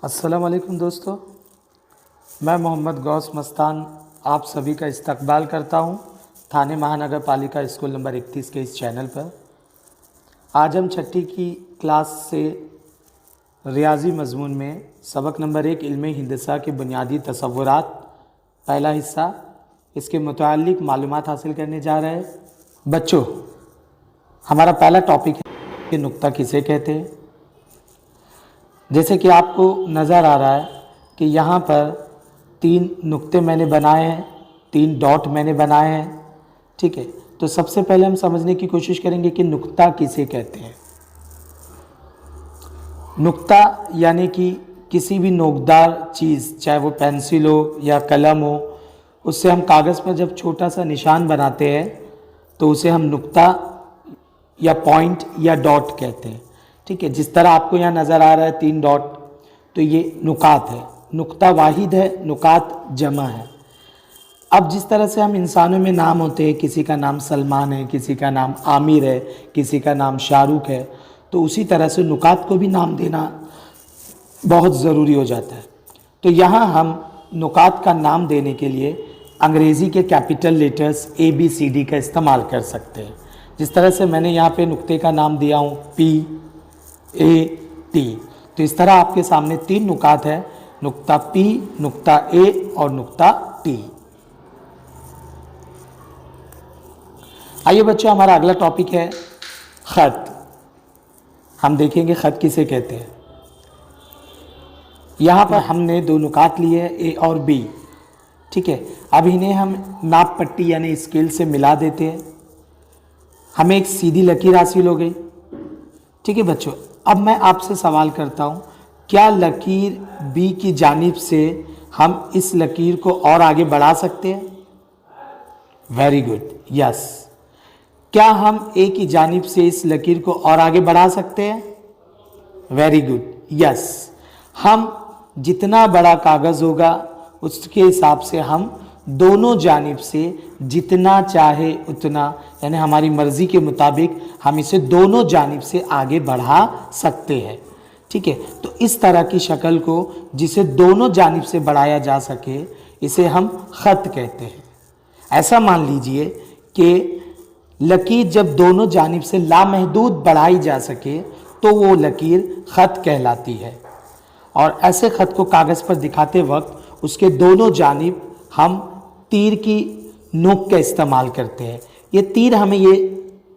अस्सलाम वालेकुम दोस्तों, मैं मोहम्मद गौस मस्तान आप सभी का इस्तकबाल करता हूं थाने महानगर पालिका स्कूल नंबर 31 के इस चैनल पर। आज हम छठी की क्लास से रियाजी मजमून में सबक नंबर 1 इल्म हिंदसा के बुनियादी तसव्वुरात पहला हिस्सा इसके मुताल्लिक मालूमात हासिल करने जा रहे हैं। बच्चों, हमारा पहला टॉपिक है कि नुक्ता किसे कहते हैं। जैसे कि आपको नज़र आ रहा है कि यहाँ पर 3 नुक्ते मैंने बनाए हैं, 3 डॉट मैंने बनाए हैं। ठीक है, तो सबसे पहले हम समझने की कोशिश करेंगे कि नुक्ता किसे कहते हैं। नुक्ता यानी कि किसी भी नोकदार चीज़, चाहे वो पेंसिल हो या कलम हो, उससे हम कागज़ पर जब छोटा सा निशान बनाते हैं तो उसे हम नुक्ता या पॉइंट या डॉट कहते हैं। ठीक है, जिस तरह आपको यहाँ नज़र आ रहा है 3 डॉट, तो ये नुकात है। नुक्ता वाहिद है, नुकात जमा है। अब जिस तरह से हम इंसानों में नाम होते हैं, किसी का नाम सलमान है, किसी का नाम आमिर है, किसी का नाम शाहरुख है, तो उसी तरह से नुकात को भी नाम देना बहुत ज़रूरी हो जाता है। तो यहाँ हम नुकात का नाम देने के लिए अंग्रेज़ी के कैपिटल लेटर्स ABCD का इस्तेमाल कर सकते हैं। जिस तरह से मैंने यहाँ पे नुक्ते का नाम दिया हूँ PAT, तो इस तरह आपके सामने 3 नुकात है, नुक्ता P, नुक्ता A और नुक्ता T। आइए बच्चों, हमारा अगला टॉपिक है ख़त। हम देखेंगे ख़त किसे कहते हैं। यहाँ पर हमने 2 नुकात लिए हैं, A और B। ठीक है, अब इन्हें हम नाप पट्टी यानी स्केल से मिला देते हैं, हमें एक सीधी लकीर हासिल हो गई। ठीक है बच्चों, अब मैं आपसे सवाल करता हूँ, क्या लकीर B की जानिब से हम इस लकीर को और आगे बढ़ा सकते हैं? Very good, yes. क्या हम A की जानिब से इस लकीर को और आगे बढ़ा सकते हैं? Very good, yes. हम जितना बड़ा कागज़ होगा उसके हिसाब से हम दोनों जानिब से जितना चाहे उतना, यानी हमारी मर्ज़ी के मुताबिक हम इसे दोनों जानिब से आगे बढ़ा सकते हैं। ठीक है, तो इस तरह की शक्ल को जिसे दोनों जानिब से बढ़ाया जा सके, इसे हम ख़त कहते हैं। ऐसा मान लीजिए कि लकीर जब दोनों जानिब से लामहदूद बढ़ाई जा सके तो वो लकीर ख़त कहलाती है। और ऐसे ख़त को कागज़ पर दिखाते वक्त उसके दोनों जानिब हम तीर की नोक का इस्तेमाल करते हैं। ये तीर हमें ये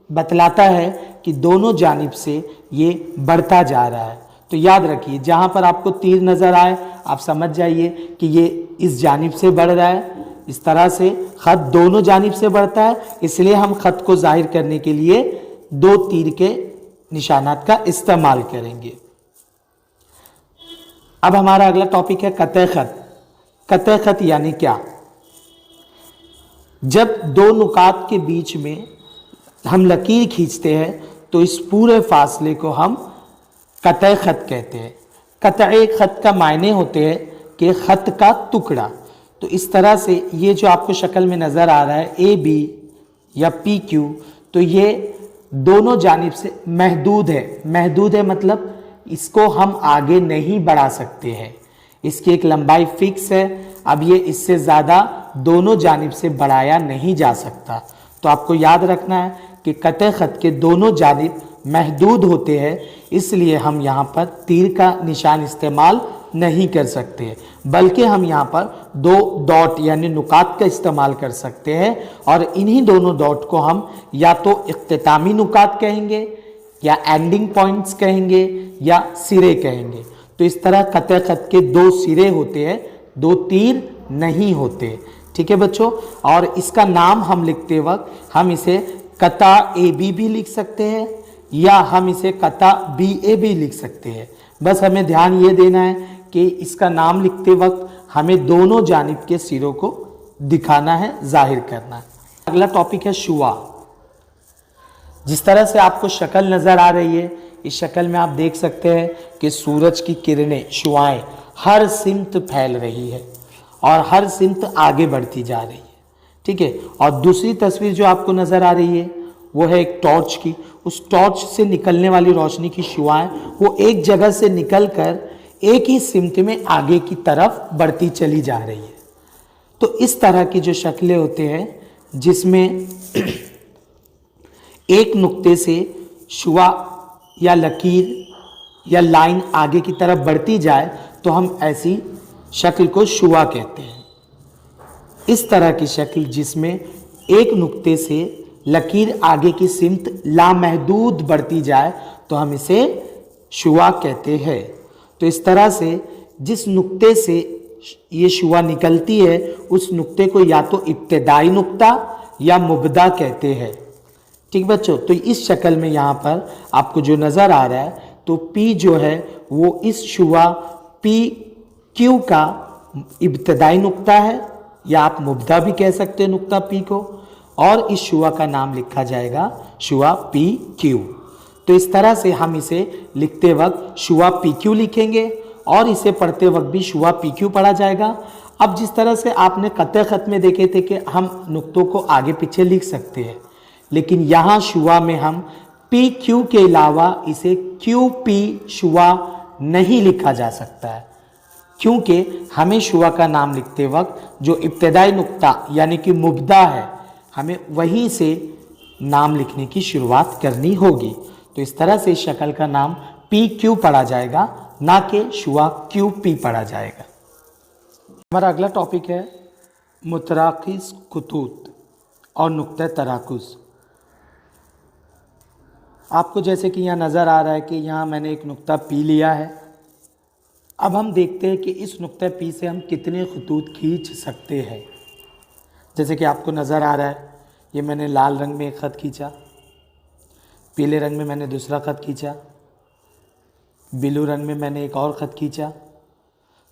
बतलाता है कि दोनों जानिब से ये बढ़ता जा रहा है। तो याद रखिए, जहाँ पर आपको तीर नज़र आए आप समझ जाइए कि ये इस जानिब से बढ़ रहा है। इस तरह से ख़त दोनों जानिब से बढ़ता है, इसलिए हम ख़त को जाहिर करने के लिए 2 तीर के निशानात का इस्तेमाल करेंगे। अब हमारा अगला टॉपिक है कतई ख़त। कतई ख़त यानी क्या? जब 2 नुकात के बीच में हम लकीर खींचते हैं तो इस पूरे फासले को हम कतई ख़त कहते हैं। कतई ख़त का मायने होते हैं कि ख़त का टुकड़ा। तो इस तरह से ये जो आपको शक्ल में नज़र आ रहा है AB या PQ, तो ये दोनों जानिब से महदूद है। महदूद है मतलब इसको हम आगे नहीं बढ़ा सकते हैं, इसकी एक लंबाई फिक्स है। अब ये इससे ज़्यादा दोनों जानिब से बढ़ाया नहीं जा सकता। तो आपको याद रखना है कि कतई ख़त के दोनों जानिब महदूद होते हैं, इसलिए हम यहाँ पर तीर का निशान इस्तेमाल नहीं कर सकते, बल्कि हम यहाँ पर 2 डॉट यानी नुकात का इस्तेमाल कर सकते हैं। और इन्हीं दोनों डॉट को हम या तो इख्तितामी नुकात कहेंगे, या एंडिंग पॉइंट्स कहेंगे, या सिरे कहेंगे। तो इस तरह कतई ख़त के 2 सिरे होते हैं, 2 तीर नहीं होते। ठीक है बच्चों, और इसका नाम हम लिखते वक्त हम इसे कता AB भी लिख सकते हैं, या हम इसे कता BA भी लिख सकते हैं। बस हमें ध्यान ये देना है कि इसका नाम लिखते वक्त हमें दोनों जानिब के सिरों को दिखाना है, जाहिर करना है। अगला टॉपिक है शुआ। जिस तरह से आपको शक्ल नज़र आ रही है, इस शक्ल में आप देख सकते हैं कि सूरज की किरणें, शुआएं हर सिमत फैल रही है और हर सिमत आगे बढ़ती जा रही है। ठीक है, और दूसरी तस्वीर जो आपको नज़र आ रही है वो है एक टॉर्च की। उस टॉर्च से निकलने वाली रोशनी की शुआएं वो एक जगह से निकलकर एक ही सिमत में आगे की तरफ बढ़ती चली जा रही है। तो इस तरह की जो शक्लें होते हैं जिसमें एक नुक्ते से शुआ या लकीर या लाइन आगे की तरफ बढ़ती जाए तो हम ऐसी शक्ल को शुआ कहते हैं। इस तरह की शक्ल जिसमें एक नुक्ते से लकीर आगे की सिमत लामहदूद बढ़ती जाए तो हम इसे शुआ कहते हैं। तो इस तरह से जिस नुक्ते से ये शुआ निकलती है उस नुक्ते को या तो इब्तिदाई नुक्ता या मुबदा कहते हैं। ठीक बच्चों, तो इस शक्ल में यहाँ पर आपको जो नज़र आ रहा है तो P जो है वो इस शुआ PQ का इब्तिदाई नुक्ता है, या आप मुबदा भी कह सकते हैं नुक्ता P को, और इस शुआ का नाम लिखा जाएगा शुआ PQ। तो इस तरह से हम इसे लिखते वक्त शुआ PQ लिखेंगे और इसे पढ़ते वक्त भी शुआ PQ पढ़ा जाएगा। अब जिस तरह से आपने कतई खत में देखे थे कि हम नुक्तों को आगे पीछे लिख सकते हैं, लेकिन यहाँ शुआ में हम PQ के अलावा इसे QP शुआ नहीं लिखा जा सकता है, क्योंकि हमें शुआ का नाम लिखते वक्त जो इब्तिदाई नुक्ता यानी कि मुबदा है हमें वहीं से नाम लिखने की शुरुआत करनी होगी। तो इस तरह से शक्ल का नाम PQ पढ़ा जाएगा, ना कि शुआ QP पढ़ा जाएगा। हमारा अगला टॉपिक है मुतराकिस खुतूत और नुक्ते तराकुस। आपको जैसे कि यहाँ नज़र आ रहा है कि यहाँ मैंने एक नुक्ता P लिया है। अब हम देखते हैं कि इस नुक्ते P से हम कितने खतूत खींच सकते हैं। जैसे कि आपको नज़र आ रहा है, ये मैंने लाल रंग में एक ख़त खींचा, पीले रंग में मैंने दूसरा ख़त खींचा, ब्लू रंग में मैंने एक और ख़त खींचा।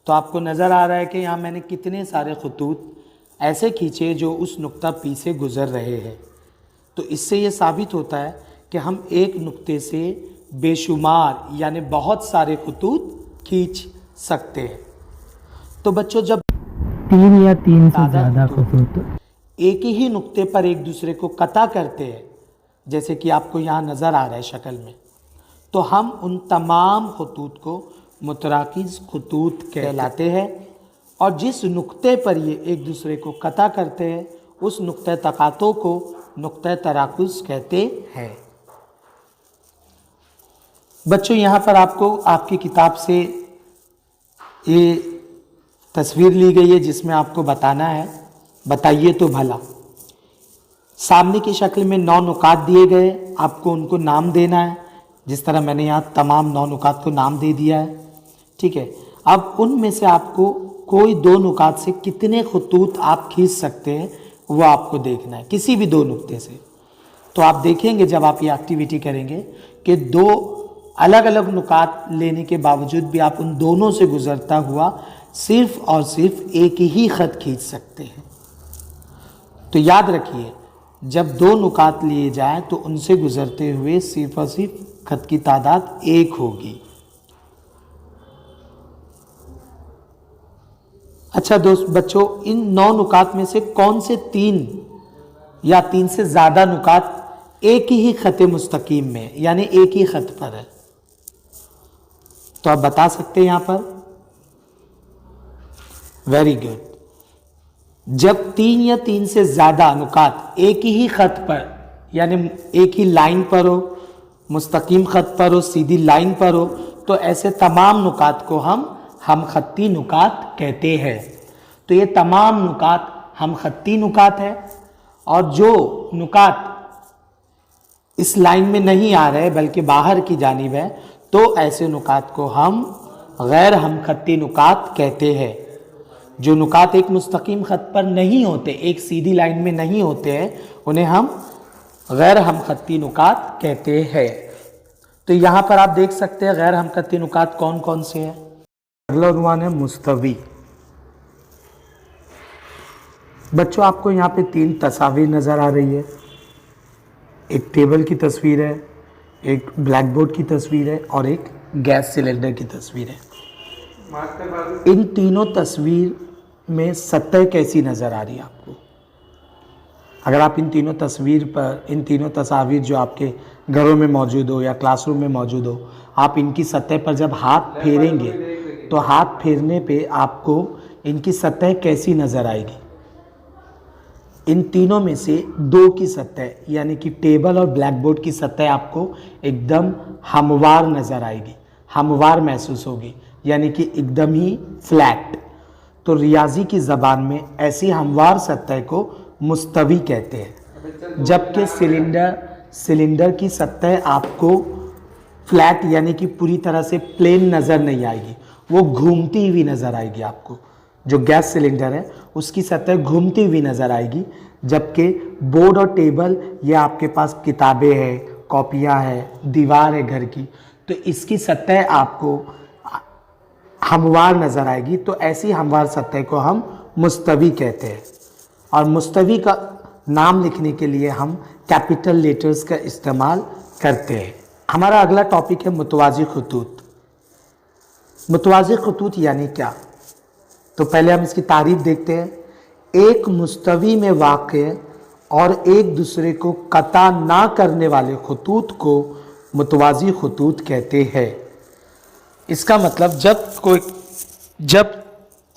तो आपको नज़र आ रहा है कि यहाँ मैंने कितने सारे खतूत ऐसे खींचे जो उस नुक्ता P से गुज़र रहे हैं। तो इससे ये साबित होता है कि हम एक नुक्ते से बेशुमार यानी बहुत सारे खतूत खींच सकते हैं। तो बच्चों, जब 3 या 3 से ज़्यादा खतूत एक ही नुक्ते पर एक दूसरे को कता करते हैं, जैसे कि आपको यहाँ नज़र आ रहा है शक्ल में, तो हम उन तमाम खतूत को मुतराकिस खतूत कहलाते हैं। और जिस नुक्ते पर ये एक दूसरे को कता करते हैं उस नुक्ते तकातों को नुक्ते तराकुस कहते हैं। बच्चों, यहाँ पर आपको आपकी किताब से ये तस्वीर ली गई है जिसमें आपको बताना है, बताइए तो भला। सामने की शक्ल में 9 नुकात दिए गए, आपको उनको नाम देना है। जिस तरह मैंने यहाँ तमाम 9 नुकात को नाम दे दिया है, ठीक है। अब उनमें से आपको कोई 2 नुकात से कितने खतूत आप खींच सकते हैं वो आपको देखना है, किसी भी 2 नुक्ते से। तो आप देखेंगे जब आप ये एक्टिविटी करेंगे कि 2 अलग अलग नुकात लेने के बावजूद भी आप उन दोनों से गुजरता हुआ सिर्फ और सिर्फ एक ही ख़त खींच सकते हैं। तो याद रखिए, जब 2 नुकात लिए जाएं तो उनसे गुजरते हुए सिर्फ और सिर्फ ख़त की तादाद 1 होगी। अच्छा बच्चों, इन 9 नुकात में से कौन से 3 या 3 से ज़्यादा नुकात एक ही ख़त मुस्तकीम में यानी एक ही ख़त पर है? तो आप बता सकते हैं यहाँ पर। Very good. जब 3 या 3 से ज़्यादा नुकात एक ही ख़त पर यानी एक ही लाइन पर हो, मुस्तकीम ख़त पर हो, सीधी लाइन पर हो, तो ऐसे तमाम नुकात को हम खत्ती नुकात कहते हैं। तो ये तमाम नुकात हम खत्ती नुकात है। और जो नुकात इस लाइन में नहीं आ रहे बल्कि बाहर की जानिब है, तो ऐसे नुकात को हम गैर हम खत्ती नुकात कहते हैं। जो नुकात एक मुस्तकीम ख़त पर नहीं होते, एक सीधी लाइन में नहीं होते हैं, उन्हें हम गैर हम खत्ती नुकात कहते हैं। तो यहाँ पर आप देख सकते हैं गैर हम खत्ती नुकात कौन कौन से हैं। अगला उन्वान है मुस्तवी। बच्चों, आपको यहाँ पे 3 तस्वीर नज़र आ रही है। एक टेबल की तस्वीर है, एक ब्लैक बोर्ड की तस्वीर है और एक गैस सिलेंडर की तस्वीर है। इन तीनों तस्वीर में सतह कैसी नज़र आ रही है आपको? अगर आप इन तीनों तस्वीर पर, इन तीनों तस्वीर जो आपके घरों में मौजूद हो या क्लासरूम में मौजूद हो, आप इनकी सतह पर जब हाथ फेरेंगे तो हाथ फेरने पे आपको इनकी सतह कैसी नज़र आएगी? इन तीनों में से दो की सतह यानी कि टेबल और ब्लैक बोर्ड की सतह आपको एकदम हमवार नज़र आएगी, हमवार महसूस होगी, यानी कि एकदम ही फ्लैट। तो रियाजी की ज़बान में ऐसी हमवार सतह को मुस्तवी कहते हैं, जबकि सिलेंडर की सतह आपको फ्लैट यानी कि पूरी तरह से प्लेन नज़र नहीं आएगी, वो घूमती हुई नज़र आएगी। आपको जो गैस सिलेंडर है उसकी सतह घूमती हुई नज़र आएगी, जबकि बोर्ड और टेबल ये आपके पास किताबें हैं, कॉपियाँ हैं, दीवार है घर की, तो इसकी सतह आपको हमवार नज़र आएगी। तो ऐसी हमवार सतह को हम मुस्तवी कहते हैं। और मुस्तवी का नाम लिखने के लिए हम कैपिटल लेटर्स का इस्तेमाल करते हैं। हमारा अगला टॉपिक है मुतवाज़ी खतूत। मुतवाज़ी खतूत यानी क्या? तो पहले हम इसकी तारीफ देखते हैं। एक मुस्तवी में वाक़े और एक दूसरे को कता ना करने वाले खतूत को मुतवाज़ी खतूत कहते हैं। इसका मतलब जब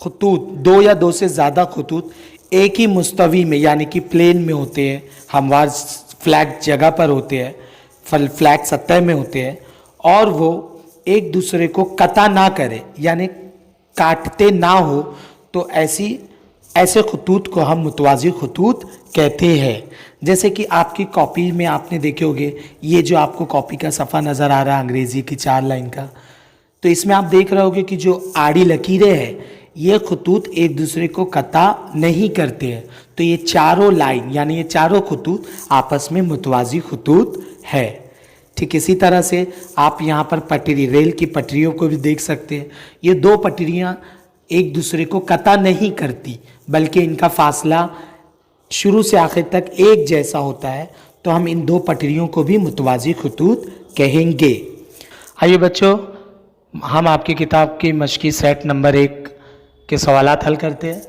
खतूत दो या दो से ज़्यादा खतूत एक ही मुस्तवी में यानी कि प्लेन में होते हैं, हमवार फ्लैट जगह पर होते हैं, फ्लैट सतह में होते हैं, और वो एक दूसरे को कता ना करे यानी काटते ना हो, तो ऐसे खतूत को हम मुतवाज़ी खतूत कहते हैं। जैसे कि आपकी कॉपी में आपने देखे होंगे, ये जो आपको कॉपी का सफ़ा नज़र आ रहा है अंग्रेज़ी की 4 लाइन का, तो इसमें आप देख रहे होगे कि जो आड़ी लकीरें हैं ये खतूत एक दूसरे को कता नहीं करते हैं। तो ये चारों लाइन यानी ये चारों खतूत आपस में मुतवाज़ी खतूत है। ठीक इसी तरह से आप यहाँ पर पटरी, रेल की पटरियों को भी देख सकते हैं। ये दो पटरियाँ एक दूसरे को कता नहीं करती, बल्कि इनका फासला शुरू से आखिर तक एक जैसा होता है, तो हम इन दो पटरियों को भी मुतवाज़ी खतूत कहेंगे। आइए बच्चों, हम आपकी किताब की मश्की सेट नंबर 1 के सवालात हल करते हैं।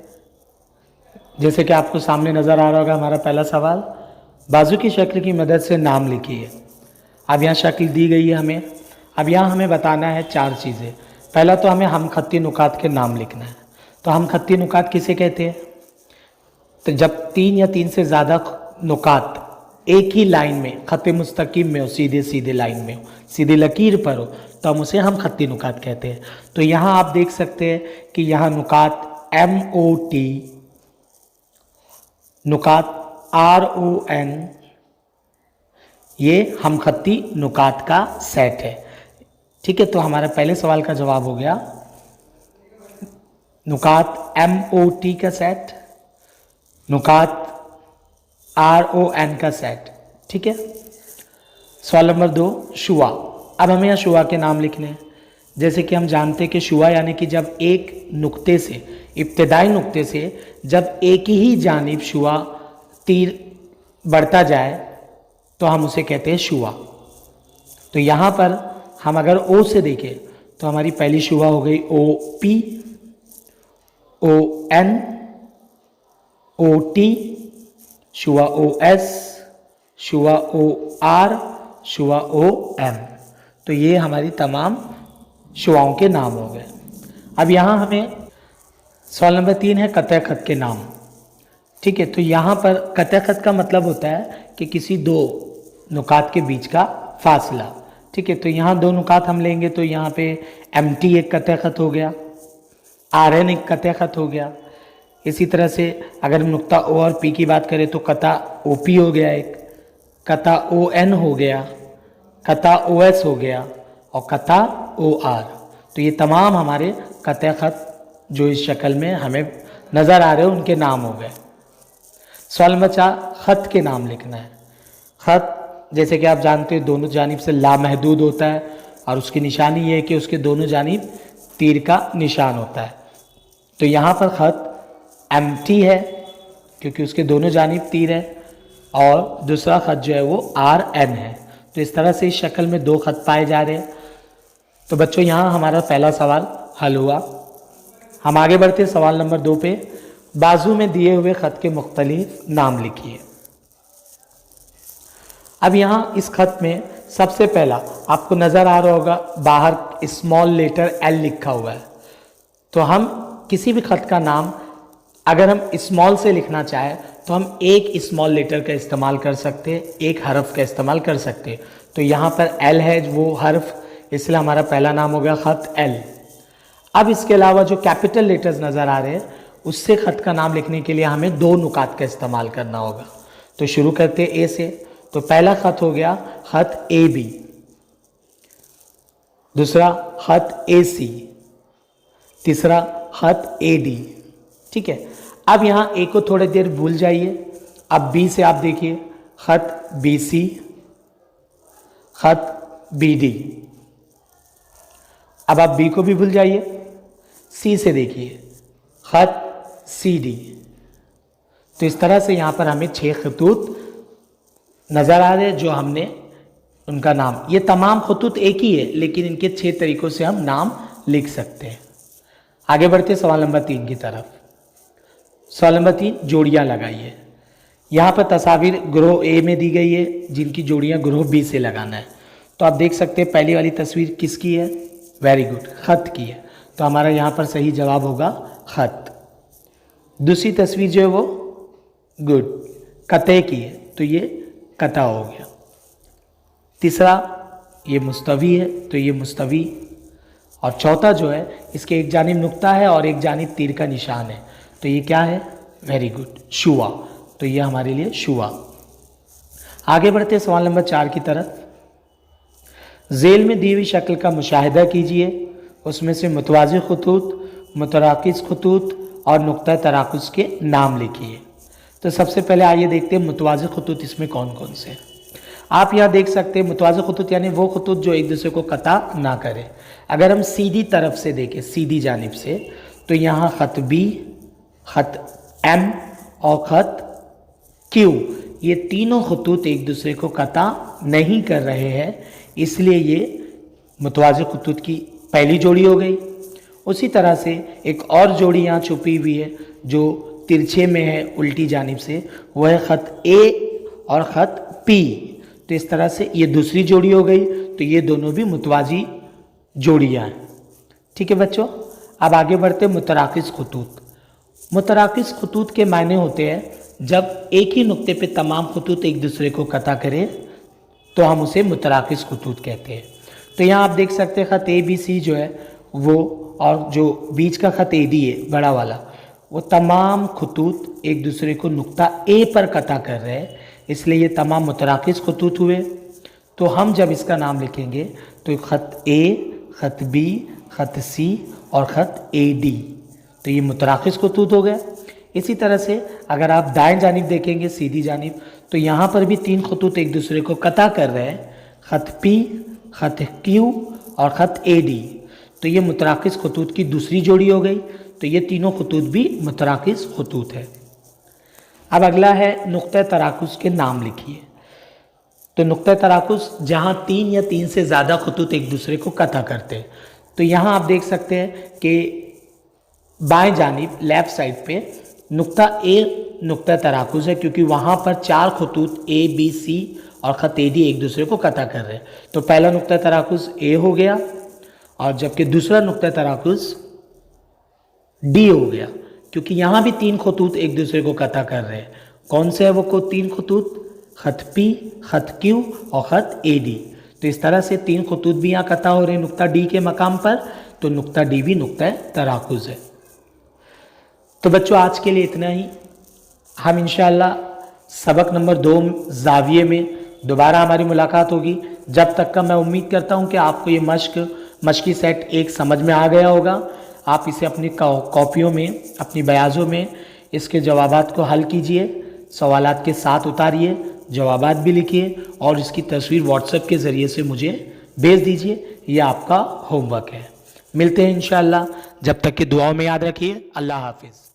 जैसे कि आपको सामने नज़र आ रहा होगा हमारा पहला सवाल, बाजू की शक्ल की मदद से नाम लिखिए। अब यहाँ शक्ल दी गई है हमें। अब यहाँ हमें बताना है 4 चीज़ें। पहला तो हमें हम खत्ती नुकात के नाम लिखना है। तो हम खत्ती नुकात किसे कहते हैं? तो जब 3 या 3 से ज़्यादा नुकात एक ही लाइन में, खत मुस्तकीम में हो, सीधे सीधे लाइन में हो, सीधी लकीर पर हो, तो हम उसे हम खत्ती नुकात कहते हैं। तो यहाँ आप देख सकते हैं कि यहाँ नुकात MOT, नुकात RON, ये हम खत्ती नुकात का सेट है। ठीक है, तो हमारा पहले सवाल का जवाब हो गया नुकात MOT का सेट, नुकात RON का सेट। ठीक है। सवाल नंबर 2, शुआ। अब हमें यहाँ शुआ के नाम लिखने हैं। जैसे कि हम जानते हैं कि शुआ यानी कि जब एक नुक्ते से, इब्तिदाई नुक्ते से जब एक ही जानिब शुआ तीर बढ़ता जाए तो हम उसे कहते हैं शुआ। तो यहाँ पर हम अगर O से देखें तो हमारी पहली शुआ हो गई OP, ON, OT, शुआ OS, शुआ OR, शुआ OM। तो ये हमारी तमाम शुआओं के नाम हो गए। अब यहाँ हमें सवाल नंबर 3 है कतई खत के नाम। ठीक है, तो यहाँ पर कतई खत का मतलब होता है कि किसी दो नुकात के बीच का फासला। ठीक है, तो यहाँ 2 नुकात हम लेंगे तो यहाँ पे MT एक कतई खत हो गया, RN एक कतई खत हो गया। इसी तरह से अगर नुक्ता O और P की बात करें तो कता OP हो गया, एक कता ON हो गया, कता OS हो गया और कता OR। तो ये तमाम हमारे कतई खत जो इस शक्ल में हमें नज़र आ रहे हैं उनके नाम हो गए। सवाल नंबर 4, ख़त के नाम लिखना है। ख़त जैसे कि आप जानते हो दोनों जानिब से लामहदूद होता है और उसकी निशानी ये है कि उसके दोनों जानिब तीर का निशान होता है। तो यहाँ पर ख़त MT है क्योंकि उसके दोनों जानिब तीर है, और दूसरा ख़त जो है वो RN है। तो इस तरह से इस शक्ल में 2 ख़त पाए जा रहे हैं। तो बच्चों यहाँ हमारा पहला सवाल हल हुआ। हम आगे बढ़ते हैं सवाल नंबर 2 पे। बाजू में दिए हुए ख़त के मुख्तलिफ नाम लिखिए। अब यहाँ इस ख़त में सबसे पहला आपको नज़र आ रहा होगा बाहर स्मॉल लेटर L लिखा हुआ है। तो हम किसी भी खत का नाम अगर हम स्मॉल से लिखना चाहें तो हम एक स्मॉल लेटर का इस्तेमाल कर सकते हैं, एक हर्फ का इस्तेमाल कर सकते हैं। तो यहाँ पर एल है वो हर्फ, इसलिए हमारा पहला नाम हो गया खत एल। अब इसके अलावा जो कैपिटल लेटर्स नज़र आ रहे हैं उससे खत का नाम लिखने के लिए हमें दो नुकात का इस्तेमाल करना होगा। तो शुरू करते हैं ए से। तो पहला खत हो गया खत ए बी, दूसरा खत ए सी, तीसरा खत ए डी। ठीक है, अब यहाँ ए को थोड़ी देर भूल जाइए। अब बी से आप देखिए खत बी सी, खत बी डी। अब आप बी को भी भूल जाइए। सी से देखिए खत सी डी। तो इस तरह से यहाँ पर हमें 6 खतूत नज़र आ रहे हैं जो हमने उनका नाम, ये तमाम खतूत एक ही है लेकिन इनके 6 तरीक़ों से हम नाम लिख सकते हैं। आगे बढ़ते सवाल नंबर 3 की तरफ। सवाल नंबर 3, जोड़ियाँ लगाइए। यहाँ पर तस्वीर ग्रोह ए में दी गई है जिनकी जोड़ियाँ ग्रोह बी से लगाना है। तो आप देख सकते हैं पहली वाली तस्वीर किसकी है? वेरी गुड, खत की है। तो हमारा यहाँ पर सही जवाब होगा खत। दूसरी तस्वीर जो है वो गुड कते की है, तो ये कता हो गया। तीसरा ये मुस्तवी है, तो ये मुस्तवी। और चौथा जो है इसके एक जानिब नुक्ता है और एक जानिब तीर का निशान है, तो ये क्या है? वेरी गुड, शुआ। तो ये हमारे लिए शुआ। आगे बढ़ते सवाल नंबर 4 की तरफ। झेल में दी हुई शक्ल का मुशाहिदा कीजिए, उसमें से मुतवाज़ी खतूत, मुतराकिज़ खतूत और नुक्ता तराकुज़ के नाम लिखिए। तो सबसे पहले आइए देखते हैं मुतवाज़ी खतूत इसमें कौन कौन से। आप यहाँ देख सकते हैं मुतवाज़ी खतूत यानी वो खतूत जो एक दूसरे को कता ना करे। अगर हम सीधी तरफ से देखें, सीधी जानिब से, तो यहाँ खत बी, खत एम और खत क्यू, ये तीनों खतूत एक दूसरे को कता नहीं कर रहे हैं, इसलिए ये मुतवाज़ी खतूत की पहली जोड़ी हो गई। उसी तरह से एक और जोड़ी यहाँ छुपी हुई है जो तिरछे में है उल्टी जानिब से, वह है खत ए और खत पी। तो इस तरह से ये दूसरी जोड़ी हो गई। तो ये दोनों भी मुतवाज़ी जोड़ियाँ हैं। ठीक है बच्चों, अब आगे बढ़ते मुतराकिज़ खतूत। मुतराकिज़ खतूत के मायने होते हैं जब एक ही नुक्ते पे तमाम खतूत एक दूसरे को कता करें तो हम उसे मुतराकिज़ खतूत कहते हैं। तो यहाँ आप देख सकते हैं खत ए बी सी जो है वो, और जो बीच का खत ए डी है बड़ा वाला, वो तमाम खतूत एक दूसरे को नुक्ता ए पर कता कर रहे हैं, इसलिए ये तमाम मुतराकिज़ खतूत हुए। तो हम जब इसका नाम लिखेंगे तो खत ए, खत बी, खत सी और खत ए डी, तो ये मुतराकिज़ खतूत हो गया। इसी तरह से अगर आप दाएं जानिब देखेंगे, सीधी जानिब, तो यहाँ पर भी 3 खतूत एक दूसरे को कता कर रहे हैं, खत पी, खत क्यू और खत ए डी। तो ये मुतराकिज़ खतूत की दूसरी जोड़ी हो गई। तो ये तीनों खतूत भी मुतराकिज़ खतूत है। अब अगला है नुक्ता तराकुज़ के नाम लिखिए। तो नुक्ता तराकुज़ जहाँ 3 या 3 से ज़्यादा खतूत एक दूसरे को कता करते हैं। तो यहाँ आप देख सकते हैं कि बाएं जानिब लेफ्ट साइड पे नुक्ता ए नुक्ता तराकुज़ है, क्योंकि वहाँ पर 4 खतूत ए बी सी और खत ए डी एक दूसरे को कता कर रहे हैं। तो पहला नुक्ता तराकुज़ ए हो गया, और जबकि दूसरा नुक्ता तराकुज़ डी हो गया, क्योंकि यहाँ भी 3 खतूत एक दूसरे को कता कर रहे हैं। कौन से है वो 3 खतूत? खत पी, खत क्यू और खत ए डी। तो इस तरह से 3 खतूत भी यहाँ कता हो रहे हैं नुक्ता डी के मकाम पर, तो नुक्ता डी भी नुक्ता तराकुज़ है। तो बच्चों आज के लिए इतना ही। हम इंशाअल्लाह सबक नंबर 2 ज़ाविये में दोबारा हमारी मुलाकात होगी। जब तक का मैं उम्मीद करता हूँ कि आपको ये मश्की सेट एक समझ में आ गया होगा। आप इसे अपनी कॉपियों में, अपनी बयाज़ों में इसके जवाबात को हल कीजिए, सवालात के साथ उतारिए, जवाबात भी लिखिए और इसकी तस्वीर व्हाट्सएप के ज़रिए से मुझे भेज दीजिए। ये आपका होमवर्क है। मिलते हैं इंशाअल्लाह, जब तक कि दुआओं में याद रखिए। अल्लाह हाफिज़।